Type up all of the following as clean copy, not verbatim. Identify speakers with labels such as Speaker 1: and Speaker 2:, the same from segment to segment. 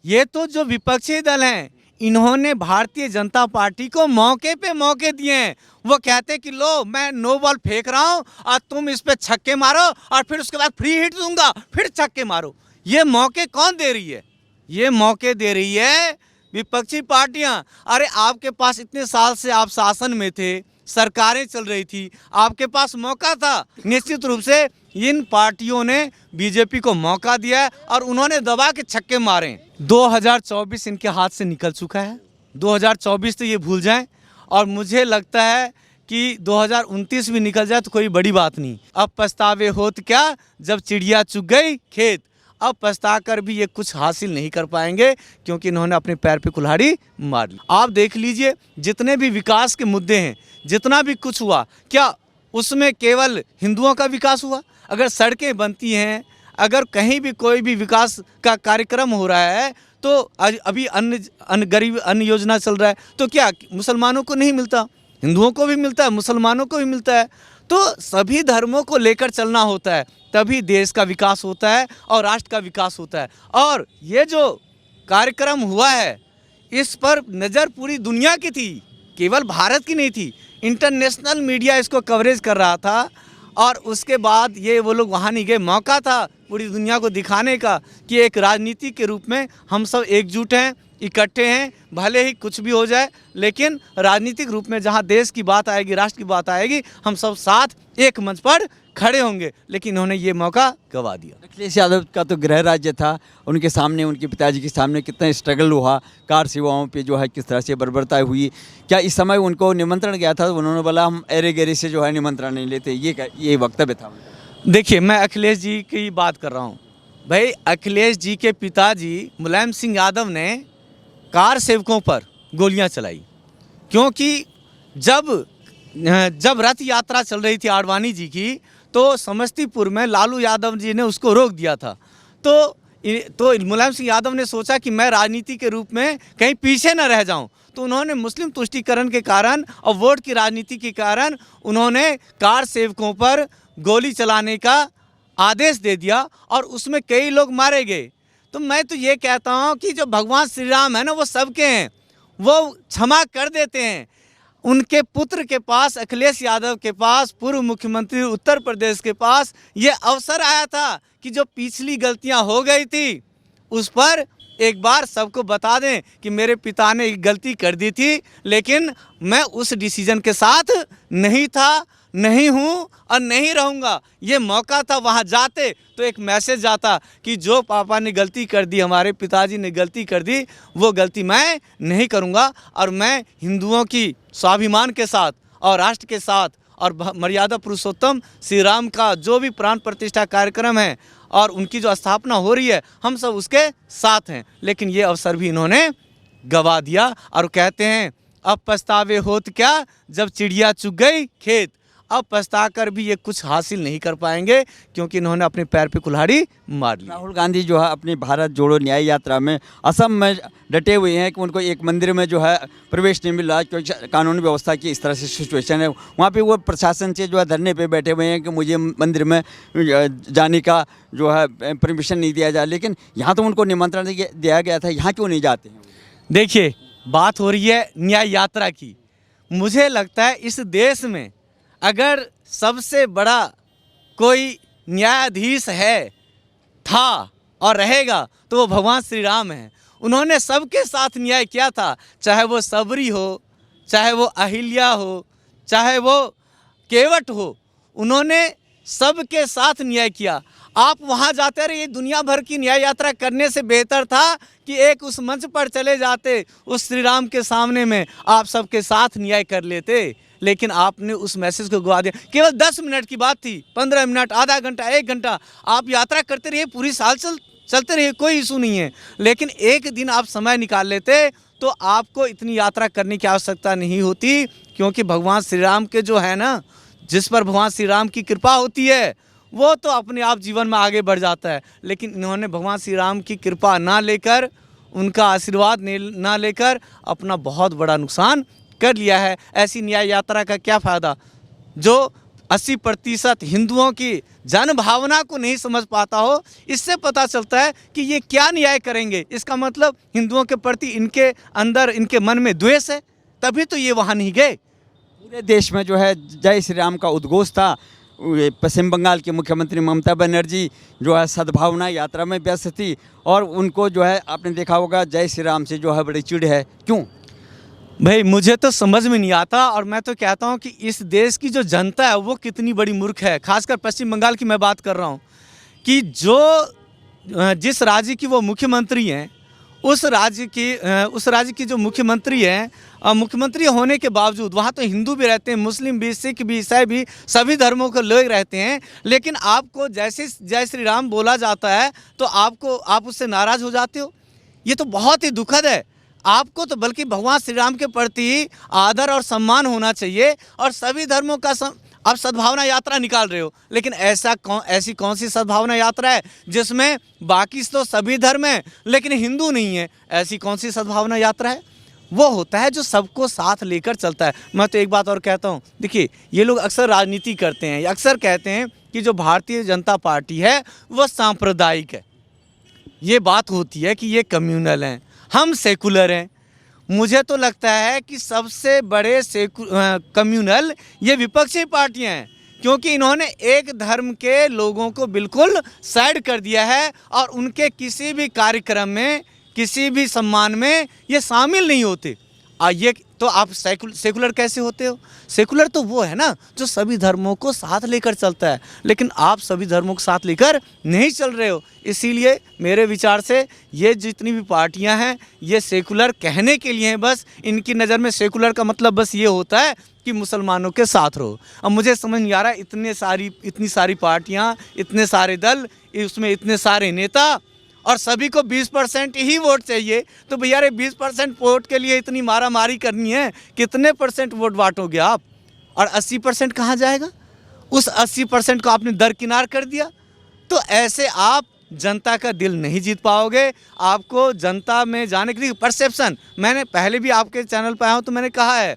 Speaker 1: ये तो जो विपक्षी दल हैं, इन्होंने भारतीय जनता पार्टी को मौके पे मौके दिए हैं। वो कहते कि लो मैं नो बॉल फेंक रहा हूँ और तुम इस पे छक्के मारो और फिर उसके बाद फ्री हिट दूंगा, फिर छक्के मारो। ये मौके कौन दे रही है? ये मौके दे रही है विपक्षी पार्टियां। अरे आपके पास इतने साल से आप शासन में थे, सरकारें चल रही थी, आपके पास मौका था। निश्चित रूप से इन पार्टियों ने बीजेपी को मौका दिया है और उन्होंने दबा के छक्के मारे। 2024 इनके हाथ से निकल चुका है। 2024 तो ये भूल जाएं और मुझे लगता है कि 2029 भी निकल जाए तो कोई बड़ी बात नहीं। अब पछतावे होत क्या जब चिड़िया चुग गई खेत। अब पछता कर भी ये कुछ हासिल नहीं कर पाएंगे क्योंकि इन्होंने अपने पैर पे कुल्हाड़ी मार ली। आप देख लीजिए जितने भी विकास के मुद्दे हैं, जितना भी कुछ हुआ, क्या उसमें केवल हिंदुओं का विकास हुआ? अगर सड़कें बनती हैं, अगर कहीं भी कोई भी विकास का कार्यक्रम हो रहा है तो अभी अन्न गरीब अन्न योजना चल रहा है तो क्या मुसलमानों को नहीं मिलता? हिंदुओं को भी मिलता है, मुसलमानों को भी मिलता है। तो सभी धर्मों को लेकर चलना होता है, तभी देश का विकास होता है और राष्ट्र का विकास होता है। और ये जो कार्यक्रम हुआ है इस पर नज़र पूरी दुनिया की थी, केवल भारत की नहीं थी। इंटरनेशनल मीडिया इसको कवरेज कर रहा था और उसके बाद ये वो लोग वहाँ नहीं गए। मौका था पूरी दुनिया को दिखाने का कि एक राजनीति के रूप में हम सब एकजुट हैं, इकट्ठे हैं, भले ही कुछ भी हो जाए, लेकिन राजनीतिक रूप में जहाँ देश की बात आएगी, राष्ट्र की बात आएगी, हम सब साथ एक मंच पर खड़े होंगे। लेकिन इन्होंने ये मौका गंवा दिया।
Speaker 2: अखिलेश यादव का तो गृह राज्य था, उनके सामने, उनके पिताजी के सामने कितना स्ट्रगल हुआ, कार सेवाओं पे जो है किस तरह से बर्बरता हुई। क्या इस समय उनको निमंत्रण गया था? उन्होंने बोला हम एरे गेरे से जो है निमंत्रण नहीं लेते, ये वक्तव्य था उनका।
Speaker 1: देखिए, मैं अखिलेश जी की बात कर रहा हूँ। भाई अखिलेश जी के पिताजी मुलायम सिंह यादव ने कार सेवकों पर गोलियां चलाई क्योंकि जब रथ यात्रा चल रही थी आडवाणी जी की तो समस्तीपुर में लालू यादव जी ने उसको रोक दिया था। तो मुलायम सिंह यादव ने सोचा कि मैं राजनीति के रूप में कहीं पीछे न रह जाऊं, तो उन्होंने मुस्लिम तुष्टीकरण के कारण और वोट की राजनीति के कारण उन्होंने कार सेवकों पर गोली चलाने का आदेश दे दिया और उसमें कई लोग मारे गए। तो मैं तो ये कहता हूँ कि जो भगवान श्री राम है ना, वो सबके हैं, वो क्षमा कर देते हैं। उनके पुत्र के पास, अखिलेश यादव के पास, पूर्व मुख्यमंत्री उत्तर प्रदेश के पास ये अवसर आया था कि जो पिछली गलतियां हो गई थी उस पर एक बार सबको बता दें कि मेरे पिता ने एक गलती कर दी थी, लेकिन मैं उस डिसीजन के साथ नहीं था, नहीं हूँ और नहीं रहूँगा। ये मौका था, वहाँ जाते तो एक मैसेज जाता कि जो पापा ने गलती कर दी, हमारे पिताजी ने गलती कर दी, वो गलती मैं नहीं करूँगा और मैं हिंदुओं की स्वाभिमान के साथ और राष्ट्र के साथ और मर्यादा पुरुषोत्तम श्री राम का जो भी प्राण प्रतिष्ठा कार्यक्रम है और उनकी जो स्थापना हो रही है, हम सब उसके साथ हैं। लेकिन ये अवसर भी इन्होंने गंवा दिया और कहते हैं अब पछतावे होत क्या जब चिड़िया चुग गई खेत। अब पछता कर भी ये कुछ हासिल नहीं कर पाएंगे क्योंकि इन्होंने अपने पैर पे कुल्हाड़ी मार ली।
Speaker 2: राहुल गांधी जो है अपनी भारत जोड़ो न्याय यात्रा में असम में डटे हुए हैं कि उनको एक मंदिर में जो है प्रवेश नहीं मिल रहा क्योंकि कानूनी व्यवस्था की इस तरह से सिचुएशन है। वहाँ पे वो प्रशासन से जो है धरने पे बैठे हुए हैं कि मुझे मंदिर में जाने का जो है परमिशन नहीं दिया जाए, लेकिन यहाँ तो उनको निमंत्रण दिया गया था, यहाँ क्यों नहीं जाते हैं?
Speaker 1: देखिए, बात हो रही है न्याय यात्रा की। मुझे लगता है इस देश में अगर सबसे बड़ा कोई न्यायाधीश है, था और रहेगा तो वो भगवान श्री राम हैं। उन्होंने सबके साथ न्याय किया था, चाहे वो सबरी हो, चाहे वो अहिल्या हो, चाहे वो केवट हो, उन्होंने सबके साथ न्याय किया। आप वहाँ जाते रहिए, दुनिया भर की न्याय यात्रा करने से बेहतर था कि एक उस मंच पर चले जाते, उस श्री राम के सामने में आप सबके साथ न्याय कर लेते। लेकिन आपने उस मैसेज को गवा दिया। केवल 10 मिनट की बात थी, 15 मिनट, आधा घंटा, 1 घंटा आप यात्रा करते रहिए, पूरी साल चलते रहिए, कोई इशू नहीं है। लेकिन एक दिन आप समय निकाल लेते तो आपको इतनी यात्रा करने की आवश्यकता नहीं होती क्योंकि भगवान श्री राम के जो है ना, जिस पर भगवान श्री राम की कृपा होती है वो तो अपने आप जीवन में आगे बढ़ जाता है। लेकिन इन्होंने भगवान श्री राम की कृपा ना लेकर, उनका आशीर्वाद ना लेकर अपना बहुत बड़ा नुकसान कर लिया है। ऐसी न्याय यात्रा का क्या फ़ायदा? जो 80% हिंदुओं की जन भावना को नहीं समझ पाता हो, इससे पता चलता है कि ये क्या न्याय करेंगे। इसका मतलब हिंदुओं के प्रति इनके अंदर, इनके मन में द्वेष है, तभी तो ये वहाँ नहीं गए।
Speaker 2: पूरे देश में जो है जय श्री राम का उद्घोष था। ये पश्चिम बंगाल की मुख्यमंत्री ममता बनर्जी जो है सद्भावना यात्रा में व्यस्त थी और उनको जो है आपने देखा होगा जय श्री राम से जो है बड़ी चिढ़ है। क्यों
Speaker 1: भाई मुझे तो समझ में नहीं आता, और मैं तो कहता हूँ कि इस देश की जो जनता है वो कितनी बड़ी मूर्ख है। खासकर पश्चिम बंगाल की मैं बात कर रहा हूँ कि जिस राज्य की वो मुख्यमंत्री हैं, उस राज्य की जो मुख्यमंत्री हैं, मुख्यमंत्री होने के बावजूद वहाँ तो हिंदू भी रहते हैं, मुस्लिम भी, सिख भी, ईसाई भी, सभी धर्मों के लोग रहते हैं। लेकिन आपको जैसे जय श्री राम बोला जाता है तो आप उससे नाराज़ हो जाते हो। ये तो बहुत ही दुखद है। आपको तो बल्कि भगवान श्री राम के प्रति आदर और सम्मान होना चाहिए, और सभी धर्मों का आप सद्भावना यात्रा निकाल रहे हो। लेकिन ऐसी कौन सी सद्भावना यात्रा है जिसमें बाकी तो सभी धर्म हैं लेकिन हिंदू नहीं है? ऐसी कौन सी सद्भावना यात्रा है? वो होता है जो सबको साथ लेकर चलता है। मैं तो एक बात और कहता हूँ, देखिए ये लोग अक्सर राजनीति करते हैं, अक्सर कहते हैं कि जो भारतीय जनता पार्टी है वह सांप्रदायिक है। ये बात होती है कि ये कम्युनल हैं, हम सेकुलर हैं। मुझे तो लगता है कि सबसे बड़े कम्युनल ये विपक्षी पार्टियां हैं, क्योंकि इन्होंने एक धर्म के लोगों को बिल्कुल साइड कर दिया है और उनके किसी भी कार्यक्रम में, किसी भी सम्मान में ये शामिल नहीं होते। ये तो आप सेकुलर कैसे होते हो? सेकुलर तो वो है ना जो सभी धर्मों को साथ लेकर चलता है, लेकिन आप सभी धर्मों को साथ लेकर नहीं चल रहे हो। इसीलिए मेरे विचार से ये जितनी भी पार्टियां हैं ये सेकुलर कहने के लिए हैं। बस इनकी नज़र में सेकुलर का मतलब बस ये होता है कि मुसलमानों के साथ रहो। अब मुझे समझ नहीं आ रहा है, इतनी सारी पार्टियाँ, इतने सारे दल, उसमें इतने सारे नेता, और सभी को 20% ही वोट चाहिए। तो भैया रे 20% वोट के लिए इतनी मारा मारी करनी है, कितने % वोट बांटोगे आप? और 80% कहाँ जाएगा? उस 80% को आपने दरकिनार कर दिया। तो ऐसे आप जनता का दिल नहीं जीत पाओगे। आपको जनता में जाने के लिए परसेप्शन, मैंने पहले भी आपके चैनल पर आया हूँ तो मैंने कहा है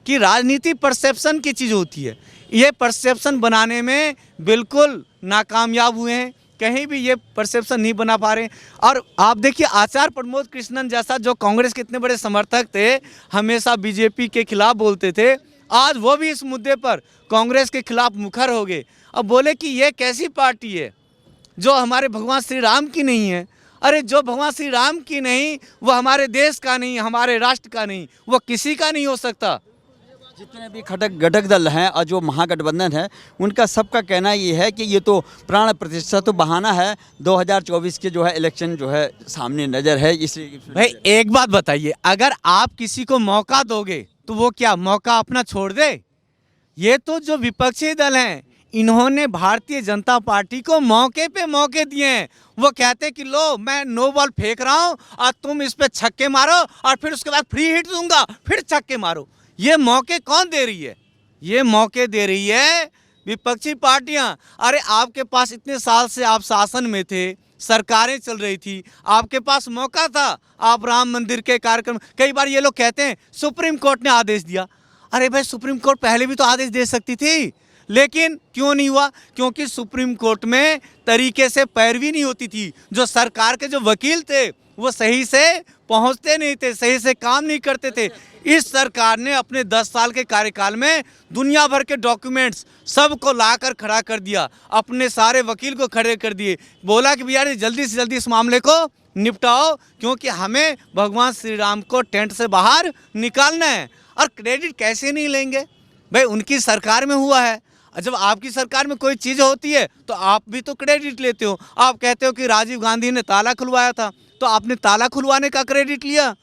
Speaker 1: कि राजनीति परसेप्शन की चीज़ होती है। ये परसेप्शन बनाने में बिल्कुल नाकामयाब हुए हैं, कहीं भी ये परसेप्शन नहीं बना पा रहे। और आप देखिए आचार्य प्रमोद कृष्णन जैसा जो कांग्रेस के इतने बड़े समर्थक थे, हमेशा बीजेपी के खिलाफ बोलते थे, आज वो भी इस मुद्दे पर कांग्रेस के खिलाफ मुखर हो गए। अब बोले कि ये कैसी पार्टी है जो हमारे भगवान श्री राम की नहीं है। अरे जो भगवान श्री राम की नहीं वो हमारे देश का नहीं, हमारे राष्ट्र का नहीं, वो किसी का नहीं हो सकता।
Speaker 2: जितने भी घटक दल हैं और जो महागठबंधन है उनका सबका कहना ये है कि ये तो प्राण प्रतिष्ठा तो बहाना है। 2024 के जो है इलेक्शन जो है सामने नज़र है। इसी
Speaker 1: भाई एक बात बताइए, अगर आप किसी को मौका दोगे तो वो क्या मौका अपना छोड़ दे? ये तो जो विपक्षी दल हैं इन्होंने भारतीय जनता पार्टी को मौके पे मौके दिए हैं। वो कहते हैं कि लो मैं नो बॉल फेंक रहा हूँ और तुम इस पे छक्के मारो और फिर उसके बाद फ्री हिट दूंगा, फिर छक्के मारो। ये मौके कौन दे रही है? ये मौके दे रही है विपक्षी पार्टियां। अरे आपके पास इतने साल से आप शासन में थे, सरकारें चल रही थी, आपके पास मौका था, आप राम मंदिर के कार्यक्रम, कई बार ये लोग कहते हैं सुप्रीम कोर्ट ने आदेश दिया। अरे भाई सुप्रीम कोर्ट पहले भी तो आदेश दे सकती थी, लेकिन क्यों नहीं हुआ? क्योंकि सुप्रीम कोर्ट में तरीके से पैरवी नहीं होती थी। जो सरकार के जो वकील थे वो सही से पहुंचते नहीं थे, सही से काम नहीं करते थे। इस सरकार ने अपने 10 साल के कार्यकाल में दुनिया भर के डॉक्यूमेंट्स सबको लाकर खड़ा कर दिया, अपने सारे वकील को खड़े कर दिए, बोला कि भैया जल्दी से जल्दी इस मामले को निपटाओ क्योंकि हमें भगवान श्री राम को टेंट से बाहर निकालना है। और क्रेडिट कैसे नहीं लेंगे भाई, उनकी सरकार में हुआ है। जब आपकी सरकार में कोई चीज़ होती है तो आप भी तो क्रेडिट लेते हो। आप कहते हो कि राजीव गांधी ने ताला खुलवाया था तो आपने ताला खुलवाने का क्रेडिट लिया।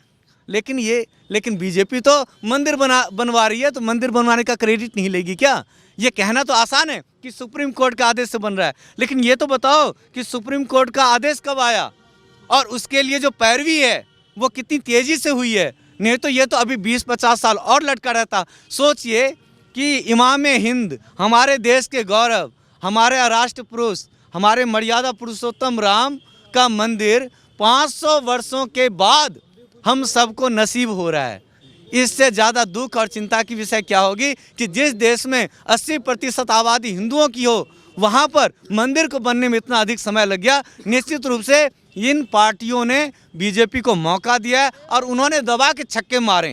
Speaker 1: लेकिन बीजेपी तो मंदिर बनवा रही है तो मंदिर बनवाने का क्रेडिट नहीं लेगी क्या? ये कहना तो आसान है कि सुप्रीम कोर्ट के आदेश से बन रहा है, लेकिन ये तो बताओ कि सुप्रीम कोर्ट का आदेश कब आया और उसके लिए जो पैरवी है वो कितनी तेज़ी से हुई है। नहीं तो ये तो अभी 20-50 साल और लटका रहता। सोचिए कि इमाम हिंद, हमारे देश के गौरव, हमारे राष्ट्र पुरुष, हमारे मर्यादा पुरुषोत्तम राम का मंदिर 500 वर्षों के बाद हम सबको नसीब हो रहा है। इससे ज़्यादा दुख और चिंता की विषय क्या होगी कि जिस देश में 80% आबादी हिंदुओं की हो, वहाँ पर मंदिर को बनने में इतना अधिक समय लग गया। निश्चित रूप से इन पार्टियों ने बीजेपी को मौका दिया है और उन्होंने दबा के छक्के मारे।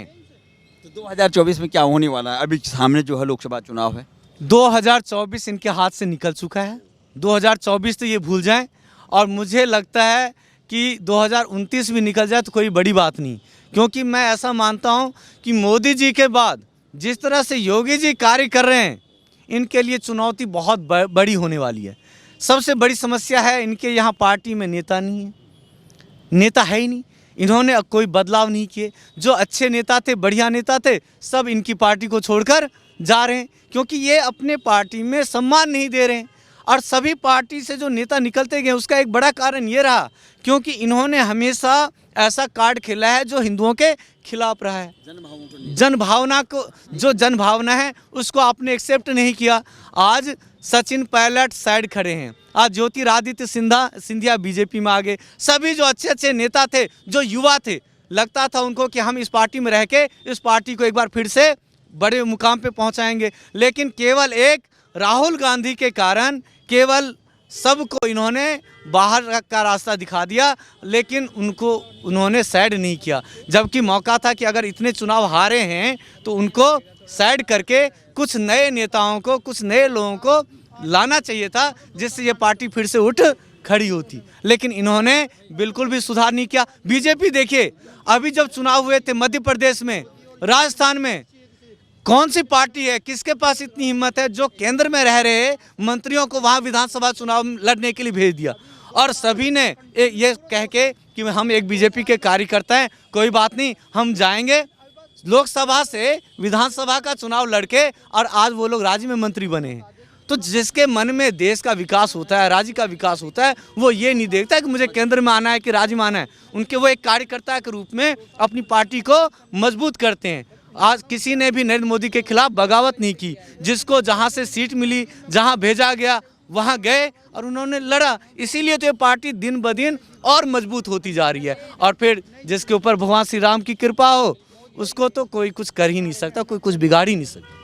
Speaker 2: तो 2024 में क्या होने वाला है? अभी सामने जो है लोकसभा चुनाव है।
Speaker 1: 2024 इनके हाथ से निकल चुका है। 2024 तो ये भूल जाएं और मुझे लगता है कि 2029 भी निकल जाए तो कोई बड़ी बात नहीं, क्योंकि मैं ऐसा मानता हूँ कि मोदी जी के बाद जिस तरह से योगी जी कार्य कर रहे हैं, इनके लिए चुनौती बहुत बड़ी होने वाली है। सबसे बड़ी समस्या है इनके यहाँ पार्टी में नेता नहीं है, नेता है ही नहीं। इन्होंने कोई बदलाव नहीं किए। जो अच्छे नेता थे, बढ़िया नेता थे, सब इनकी पार्टी को छोड़कर जा रहे हैं, क्योंकि ये अपने पार्टी में सम्मान नहीं दे रहे हैं। और सभी पार्टी से जो नेता निकलते गए उसका एक बड़ा कारण ये रहा क्योंकि इन्होंने हमेशा ऐसा कार्ड खेला है जो हिंदुओं के खिलाफ रहा है। जनभावना है उसको आपने एक्सेप्ट नहीं किया। आज सचिन पायलट साइड खड़े हैं, आज ज्योतिरादित्य सिंधिया बीजेपी में आ गए। सभी जो अच्छे अच्छे नेता थे, जो युवा थे, लगता था उनको कि हम इस पार्टी में रह के इस पार्टी को एक बार फिर से बड़े मुकाम पे पहुंचाएंगे, लेकिन केवल एक राहुल गांधी के कारण केवल सबको इन्होंने बाहर का रास्ता दिखा दिया, लेकिन उन्होंने साइड नहीं किया। जबकि मौका था कि अगर इतने चुनाव हारे हैं तो उनको साइड करके कुछ नए नेताओं को, कुछ नए लोगों को लाना चाहिए था, जिससे ये पार्टी फिर से उठ खड़ी होती। लेकिन इन्होंने बिल्कुल भी सुधार नहीं किया। बीजेपी देखिए, अभी जब चुनाव हुए थे मध्य प्रदेश में, राजस्थान में, कौन सी पार्टी है, किसके पास इतनी हिम्मत है जो केंद्र में रह रहे मंत्रियों को वहां विधानसभा चुनाव लड़ने के लिए भेज दिया? और सभी ने ये कह के कि हम एक बीजेपी के कार्यकर्ता हैं, कोई बात नहीं, हम जाएंगे लोकसभा से विधानसभा का चुनाव लड़के, और आज वो लोग राज्य में मंत्री बने हैं। तो जिसके मन में देश का विकास होता है, राज्य का विकास होता है, वो ये नहीं देखता कि मुझे केंद्र में आना है कि राज्य में आना है। उनके वो एक कार्यकर्ता के रूप में अपनी पार्टी को मजबूत करते हैं। आज किसी ने भी नरेंद्र मोदी के खिलाफ बगावत नहीं की। जिसको जहां से सीट मिली, जहां भेजा गया, वहां गए और उन्होंने लड़ा। इसीलिए तो ये पार्टी दिन ब दिन और मजबूत होती जा रही है। और फिर जिसके ऊपर भगवान श्री राम की कृपा हो, उसको तो कोई कुछ कर ही नहीं सकता, कोई कुछ बिगाड़ ही नहीं सकता।